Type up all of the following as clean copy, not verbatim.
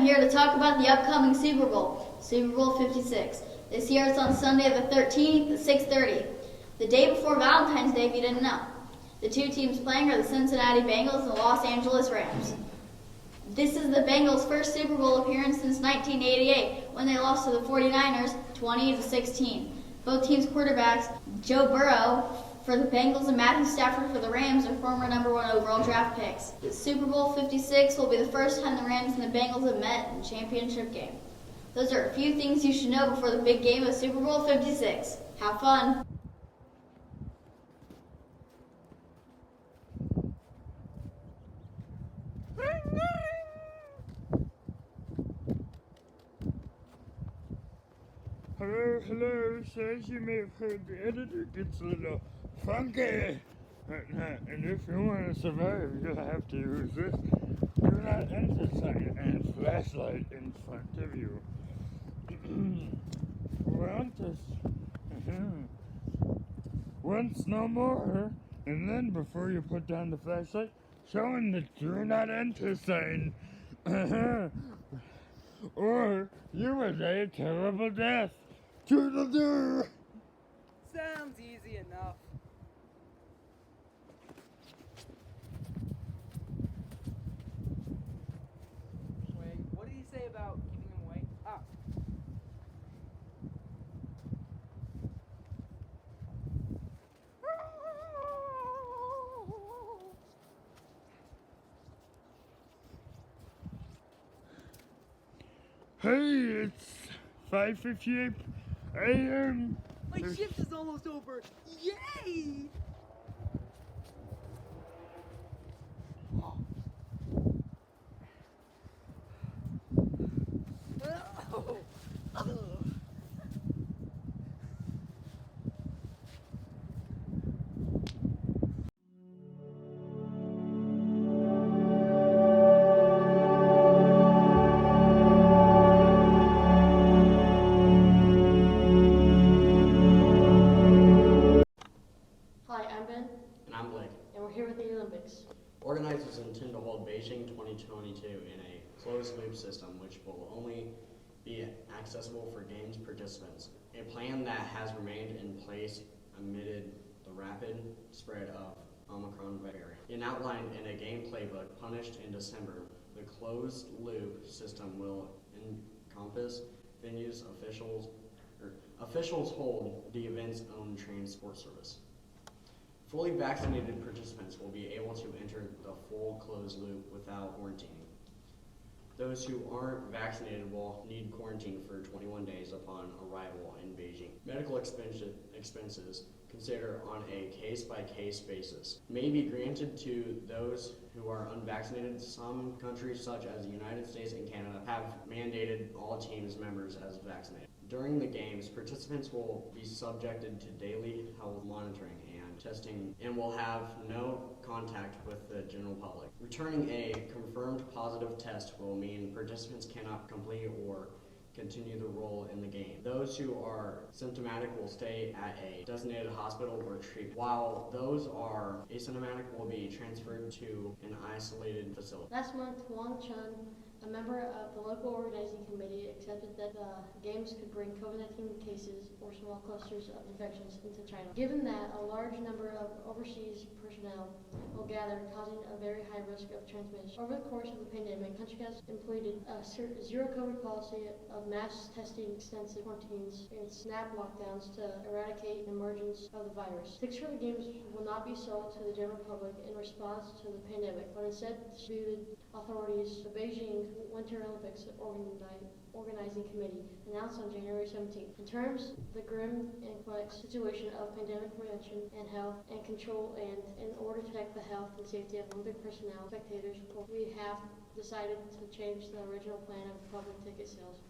I'm here to talk about the upcoming Super Bowl, Super Bowl 56. This year it's on Sunday the 13th at 6:30, the day before Valentine's Day if you didn't know. The two teams playing are the Cincinnati Bengals and the Los Angeles Rams. This is the Bengals' first Super Bowl appearance since 1988 when they lost to the 49ers 20-16. Both teams' quarterbacks, Joe Burrow for the Bengals and Matthew Stafford for the Rams, are former #1 overall draft picks. The Super Bowl 56 will be the first time the Rams and the Bengals have met in a championship game. Those are a few things you should know before the big game of Super Bowl 56. Have fun! Hello, so as you may have heard, the editor gets a little funky. And if you want to survive, you'll have to use this do not enter sign and flashlight in front of you. Once no more, and then before you put down the flashlight, showing the do not enter sign. Or you would die a terrible death. Toodle-doo! Sounds easy enough. Wait, what did he say about keeping him away? Hey, it's 5:58 a.m. My shift is almost over. Yay! Organizers intend to hold Beijing 2022 in a closed-loop system which will only be accessible for games participants, a plan that has remained in place amid the rapid spread of Omicron variant. And outlined in a game playbook published in December, the closed-loop system will encompass venues officials hold the event's own transport service. Fully vaccinated participants will be able to enter the full closed loop without quarantining. Those who aren't vaccinated will need quarantine for 21 days upon arrival in Beijing. Medical expenses, considered on a case-by-case basis, may be granted to those who are unvaccinated. Some countries, such as the United States and Canada, have mandated all teams members as vaccinated. During the games, participants will be subjected to daily health monitoring and testing and will have no contact with the general public. Returning a confirmed positive test will mean participants cannot complete or continue the role in the game. Those who are symptomatic will stay at a designated hospital or treatment, while those are asymptomatic will be transferred to an isolated facility. Last month, Wang Chun, a member of the local organizing committee, accepted that the games could bring COVID-19 cases or small clusters of infections into China. Given that a large number of overseas personnel will gather, causing a very high risk of transmission. Over the course of the pandemic, country has implemented a zero COVID policy of mass testing, extensive quarantines, and snap lockdowns to eradicate the emergence of the virus. Tickets for the games will not be sold to the general public in response to the pandemic, but instead distributed. Authorities, the Beijing Winter Olympics Organizing Committee, announced on January 17th. In terms of the grim and complex situation of pandemic prevention and health and control, and in order to protect the health and safety of Olympic personnel, spectators, we have decided to change the original plan of public ticket sales.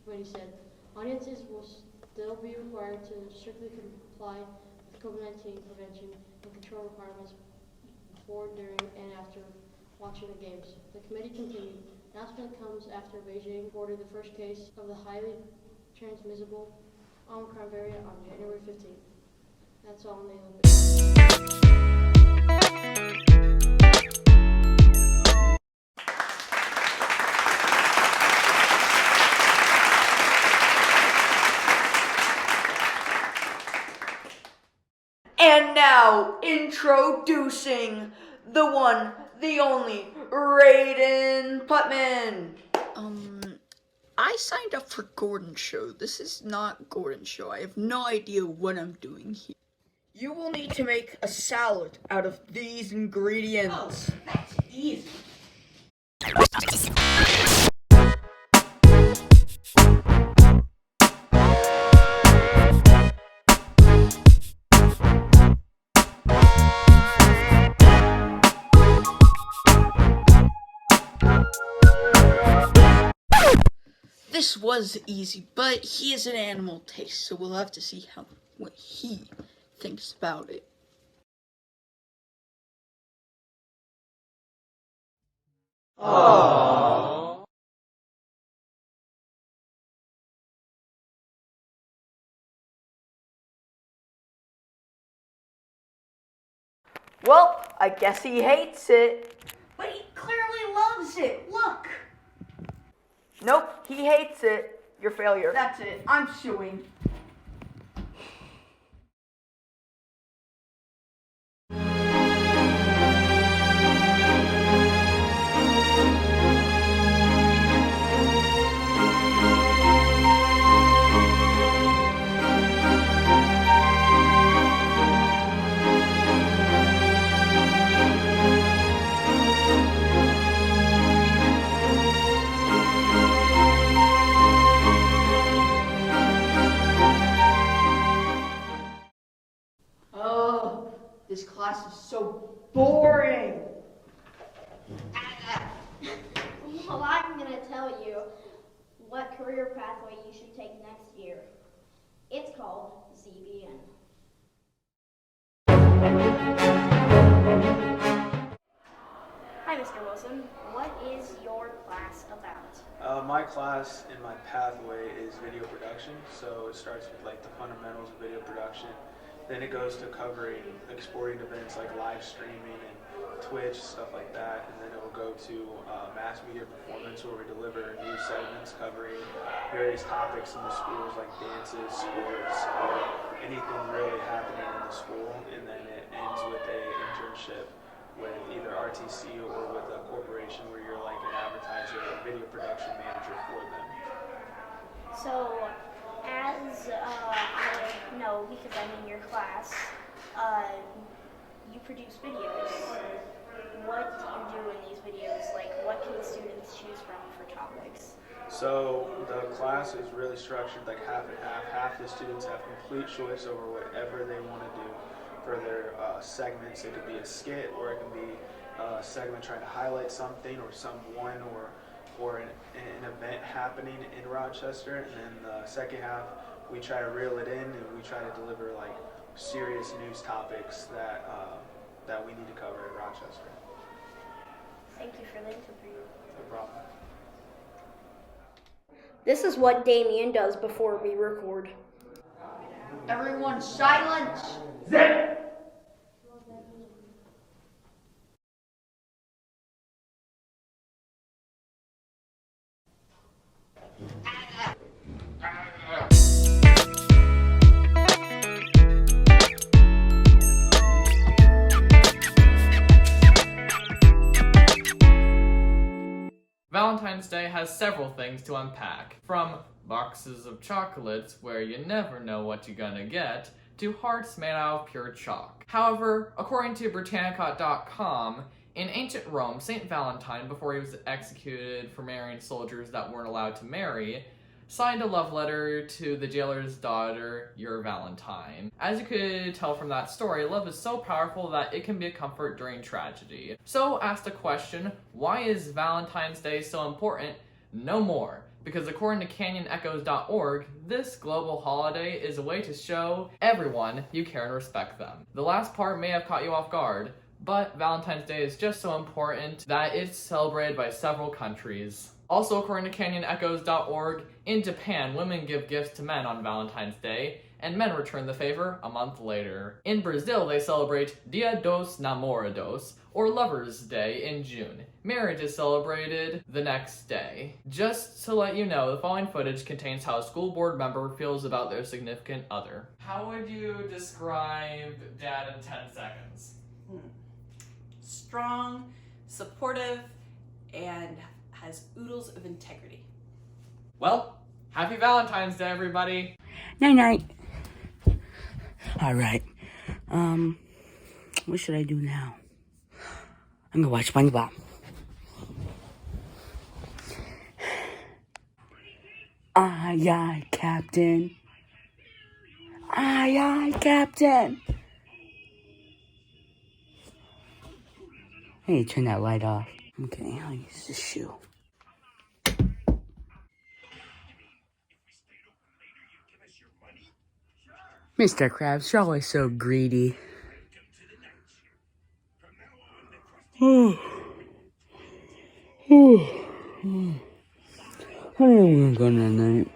The committee said, audiences will still be required to strictly comply with COVID-19 prevention and control requirements before, during, and after watching the games. The committee continued. The announcement comes after Beijing reported the first case of the highly transmissible Omicron variant on January 15th. That's all in the Olympics. Introducing the one, the only, Raiden Putman. I signed up for Gordon's show. This is not Gordon's show. I have no idea what I'm doing here. You will need to make a salad out of these ingredients. Oh, that's easy. This was easy, but he has an animal taste, so we'll have to see what he thinks about it. Aww. Well, I guess he hates it. But he clearly loves it. Look. Nope, he hates it. Your failure. That's it. I'm suing. Oh, this class is so boring. Well, I'm going to tell you what career pathway you should take next year. It's called ZBN. Hi, Mr. Wilson. What is your class about? My class in my pathway is video production, so it starts with like the fundamentals of video production. Then it goes to covering exporting events like live streaming and Twitch, stuff like that. And then it will go to mass media performance, where we deliver news segments covering various topics in the schools like dances, sports, anything really happening in the school. And then it ends with an internship with either RTC or with a corporation where you're like an advertiser or video production manager for them. So, as I know, because I'm in your class, you produce videos. What do you do in these videos? Like, what can the students choose from for topics? So the class is really structured like half and half. Half the students have complete choice over whatever they want to do for their segments. It could be a skit, or it can be a segment trying to highlight something or someone or an event happening in Rochester. And then the second half, we try to reel it in and we try to deliver like serious news topics that we need to cover in Rochester. Thank you for the interview. No problem. This is what Damien does before we record. Everyone silence. Valentine's Day has several things to unpack, from boxes of chocolates where you never know what you're gonna get, to hearts made out of pure chalk. However, according to Britannica.com, in ancient Rome, St. Valentine, before he was executed for marrying soldiers that weren't allowed to marry, signed a love letter to the jailer's daughter, Your Valentine. As you could tell from that story, love is so powerful that it can be a comfort during tragedy. So ask the question, why is Valentine's Day so important? No more. Because according to CanyonEchoes.org, this global holiday is a way to show everyone you care and respect them. The last part may have caught you off guard, but Valentine's Day is just so important that it's celebrated by several countries. Also, according to CanyonEchoes.org, in Japan, women give gifts to men on Valentine's Day, and men return the favor a month later. In Brazil, they celebrate Dia dos Namorados, or Lover's Day, in June. Marriage is celebrated the next day. Just to let you know, the following footage contains how a school board member feels about their significant other. How would you describe Dad in 10 seconds? Strong, supportive, and has oodles of integrity. Well, happy Valentine's Day, everybody. Night-night. Alright. What should I do now? I'm gonna watch SpongeBob. Aye, aye, Captain. Aye, aye, Captain. Hey, turn that light off. Okay, I'll use this shoe. Mr. Krabs, you're always so greedy. I don't want to go tonight.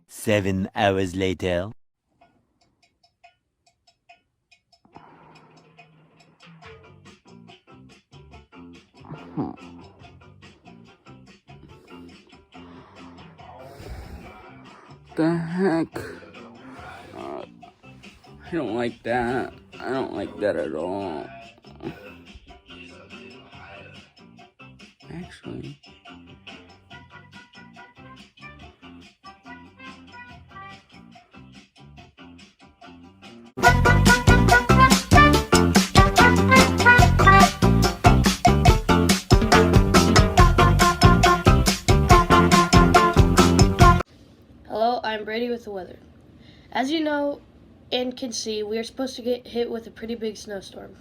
Seven hours later. The heck? I don't like that. I don't like that at all. Actually. Hello, I'm Brady with the weather. As you know and can see, we are supposed to get hit with a pretty big snowstorm.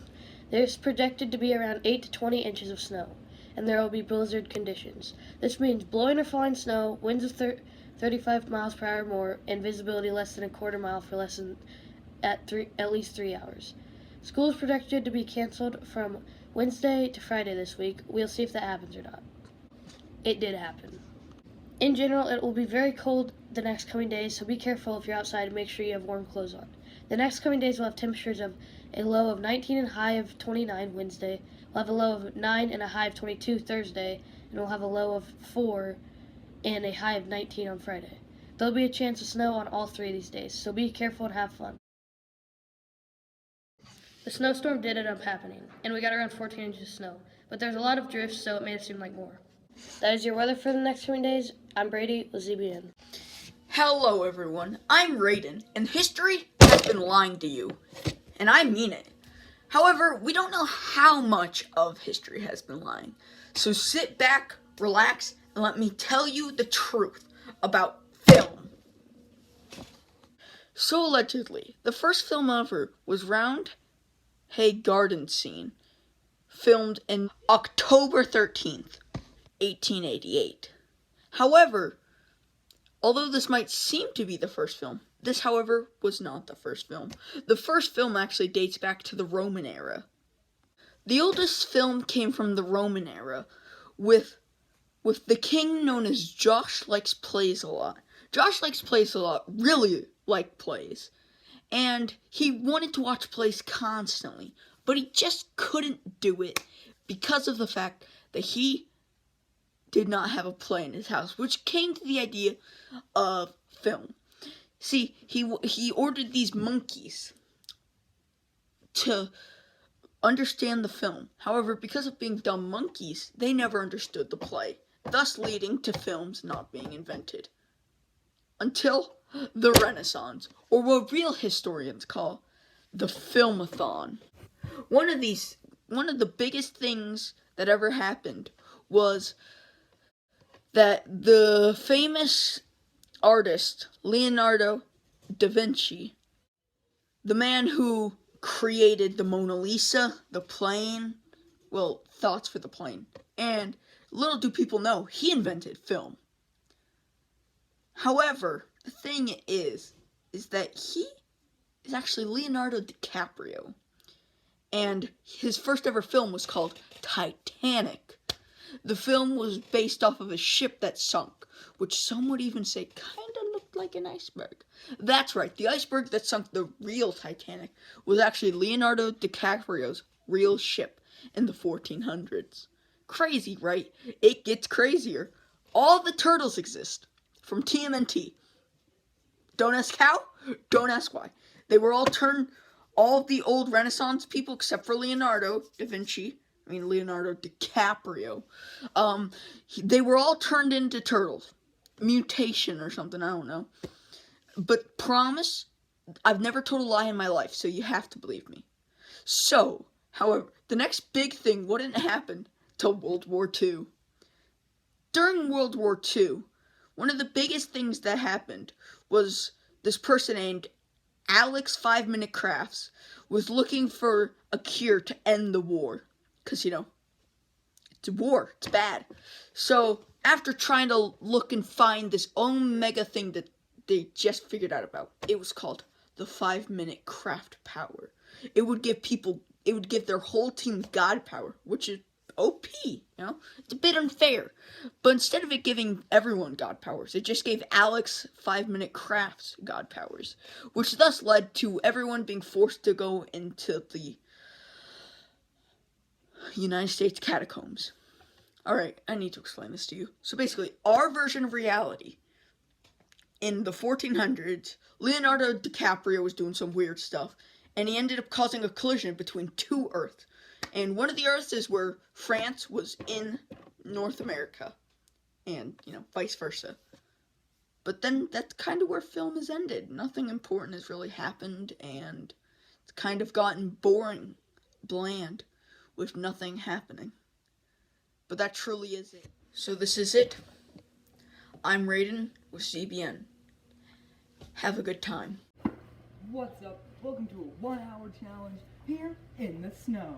There's projected to be around 8 to 20 inches of snow, and there will be blizzard conditions. This means blowing or falling snow, winds of 35 miles per hour or more, and visibility less than a quarter mile for less than at least 3 hours. School is projected to be canceled from Wednesday to Friday this week. We'll see if that happens or not. It did happen. In general, it will be very cold the next coming days, so be careful if you're outside and make sure you have warm clothes on. The next coming days will have temperatures of a low of 19 and a high of 29 Wednesday. We'll have a low of 9 and a high of 22 Thursday, and we'll have a low of 4 and a high of 19 on Friday. There'll be a chance of snow on all 3 of these days, so be careful and have fun. The snowstorm did end up happening, and we got around 14 inches of snow, but there's a lot of drifts, so it made it seem like more. That is your weather for the next coming days. I'm Brady with ZBN. Hello, everyone. I'm Raiden, and history has been lying to you. And I mean it. However, we don't know how much of history has been lying. So sit back, relax, and let me tell you the truth about film. So allegedly, the first film ever was Roundhay Garden Scene, filmed in October 13th, 1888. However, although this might seem to be the first film, this, however, was not the first film. The first film actually dates back to the Roman era. The oldest film came from the Roman era, with the king known as Josh Likes Plays a Lot. Josh Likes Plays a Lot really liked plays, and he wanted to watch plays constantly, but he just couldn't do it because of the fact that he did not have a play in his house, which came to the idea of film. See, he ordered these monkeys to understand the film. However, because of being dumb monkeys, they never understood the play, thus leading to films not being invented. Until the Renaissance, or what real historians call the Filmathon. One of the biggest things that ever happened was that the famous artist Leonardo da Vinci, the man who created the Mona Lisa, the plane, well, thoughts for the plane, and little do people know, he invented film. However, the thing is that he is actually Leonardo DiCaprio, and his first ever film was called Titanic. The film was based off of a ship that sunk, which some would even say kinda looked like an iceberg. That's right, the iceberg that sunk the real Titanic was actually Leonardo DiCaprio's real ship in the 1400s. Crazy, right? It gets crazier. All the turtles exist. from TMNT. Don't ask how, don't ask why. They were all of the old Renaissance people except for Leonardo DiCaprio. They were all turned into turtles. Mutation or something, I don't know. But promise, I've never told a lie in my life, so you have to believe me. So, however, the next big thing wouldn't happen till World War II. During World War II, one of the biggest things that happened was this person named Alex 5-Minute Crafts was looking for a cure to end the war. Because, it's a war. It's bad. So, after trying to look and find this omega thing that they just figured out about, it was called the 5-Minute Craft Power. It would give their whole team God power, which is OP, It's a bit unfair. But instead of it giving everyone God powers, it just gave Alex 5-Minute Crafts God powers, which thus led to everyone being forced to go into the United States catacombs. Alright, I need to explain this to you. So basically, our version of reality, in the 1400s, Leonardo DiCaprio was doing some weird stuff, and he ended up causing a collision between two Earths. And one of the Earths is where France was in North America, and, vice versa. But then that's kind of where film has ended. Nothing important has really happened, and it's kind of gotten boring, bland, with nothing happening. But that truly is it. So this is it. I'm Raiden with ZBN. Have a good time. What's up? Welcome to a 1-hour challenge here in the snow.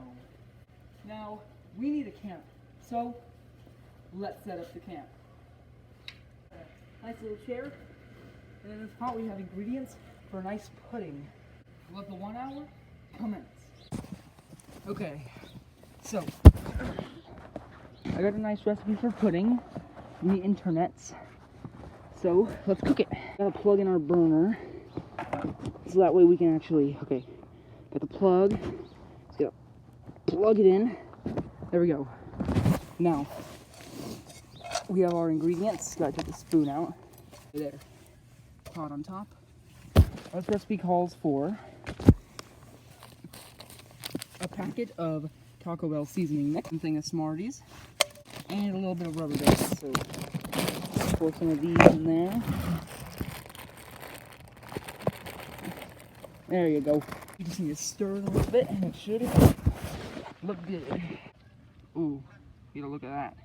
Now, we need a camp, so let's set up the camp. Nice little chair, and in this pot we have ingredients for a nice pudding. Let the 1 hour commence. Okay, so I got a nice recipe for pudding from the internets. So let's cook it. Gotta plug in our burner so that way we can actually, got the plug. Let's go plug it in. There we go. Now we have our ingredients. Gotta take the spoon out. There. Pot on top. This recipe calls for a packet of Taco Bell seasoning mix, a thing of Smarties, and a little bit of rubber base. So pour some of these in there. There you go. You just need to stir it a little bit and it should look good. Ooh, look at that.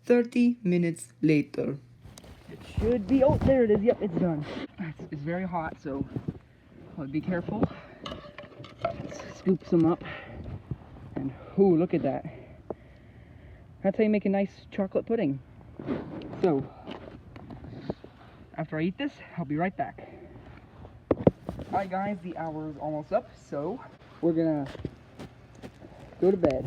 30 minutes later. It should be, oh, there it is. Yep, it's done. It's very hot, so be careful. Let's scoop some up. And, ooh, look at that. That's how you make a nice chocolate pudding. So, after I eat this, I'll be right back. Alright guys, the hour is almost up, so we're gonna go to bed.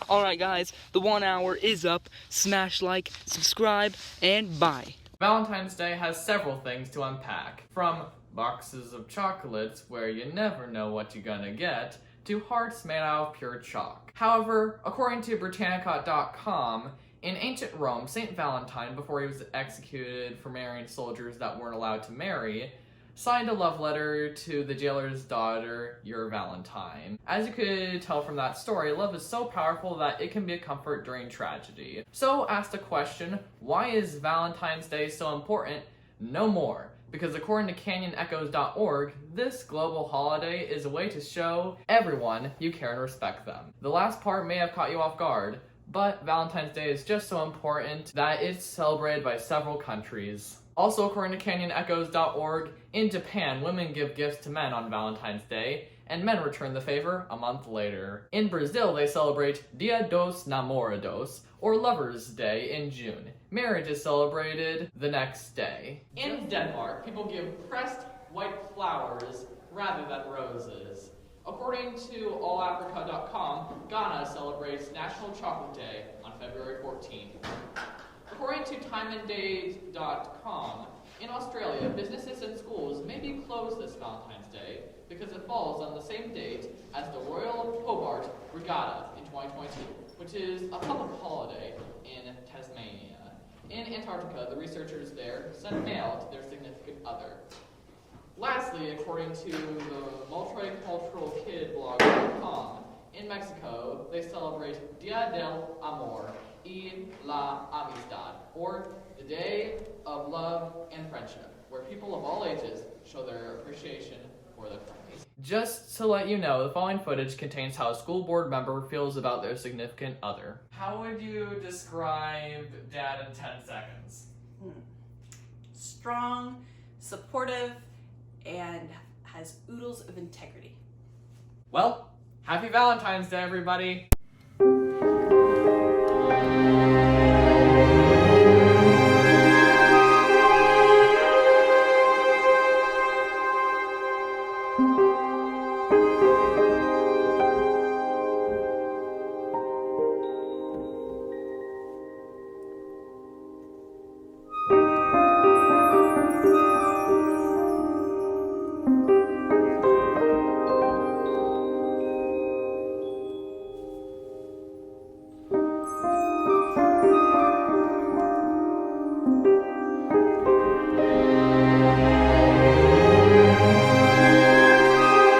Alright guys, the 1 hour is up. Smash like, subscribe, and bye. Valentine's Day has several things to unpack, from boxes of chocolates where you never know what you're gonna get, to hearts made out of pure chalk. However, according to Britannica.com, in ancient Rome, St. Valentine, before he was executed for marrying soldiers that weren't allowed to marry, signed a love letter to the jailer's daughter, Your Valentine. As you could tell from that story, love is so powerful that it can be a comfort during tragedy. So ask the question, why is Valentine's Day so important? No more. Because according to CanyonEchoes.org, this global holiday is a way to show everyone you care and respect them. The last part may have caught you off guard, but Valentine's Day is just so important that it's celebrated by several countries. Also, according to CanyonEchoes.org, in Japan, women give gifts to men on Valentine's Day, and men return the favor a month later. In Brazil, they celebrate Dia dos Namorados, or Lover's Day, in June. Marriage is celebrated the next day. In Denmark, people give pressed white flowers rather than roses. According to allafrica.com, Ghana celebrates National Chocolate Day on February 14th. According to timeanddays.com, in Australia, businesses and schools may be closed this Valentine's Day because it falls on the same date as the Royal Hobart Regatta in 2022, which is a public holiday in Tasmania. In Antarctica, the researchers there send mail to their significant other. Lastly, according to the multiculturalkidblog.com, in Mexico, they celebrate Dia del Amor y la Amistad, or the Day of Love and Friendship, where people of all ages show their appreciation for their friends. Just to let you know, the following footage contains how a school board member feels about their significant other. How would you describe Dad in 10 seconds? Strong, supportive, and has oodles of integrity. Well, happy Valentine's Day, everybody!